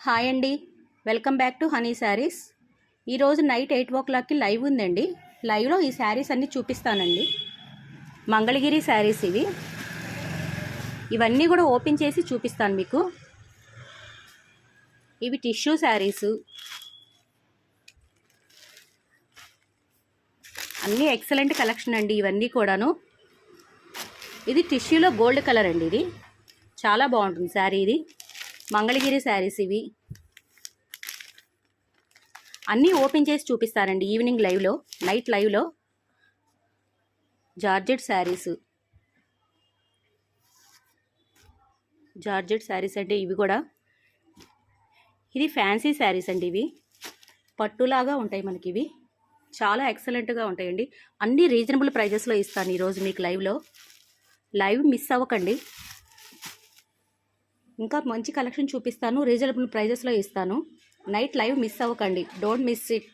Hi అండి, welcome back to honey saris. ఈరోజు night 8 o'clockకి live ఉందండి. లైవ్లో ఈ శారీస్ అన్నీ చూపిస్తానండి. మంగళగిరి శారీస్ ఇవన్నీ కూడా ఓపెన్ చేసి చూపిస్తాను మీకు. ఇవి టిష్యూ శారీస్, అన్నీ ఎక్సలెంట్ కలెక్షన్ అండి. ఇవన్నీ కూడాను. ఇది టిష్యూలో గోల్డ్ కలర్ అండి. ఇది చాలా బాగుంటుంది శారీ. ఇది మంగళగిరి శారీస్. ఇవి అన్నీ ఓపెన్ చేసి చూపిస్తానండి ఈవినింగ్ లైవ్లో, నైట్ లైవ్లో. జార్జెట్ శారీస్, జార్జెట్ శారీస్ అంటే ఇవి కూడా. ఇది ఫ్యాన్సీ శారీస్ అండి. ఇవి పట్టులాగా ఉంటాయి మనకి. ఇవి చాలా ఎక్సలెంట్గా ఉంటాయండి. అన్నీ రీజనబుల్ ప్రైజెస్లో ఇస్తాను ఈరోజు మీకు లైవ్లో. లైవ్ మిస్ అవ్వకండి. ఇంకా మంచి కలెక్షన్ చూపిస్తాను, రీజనబుల్ ప్రైజెస్లో ఇస్తాను. నైట్ లైవ్ మిస్ అవ్వకండి, డోంట్ మిస్ ఇట్.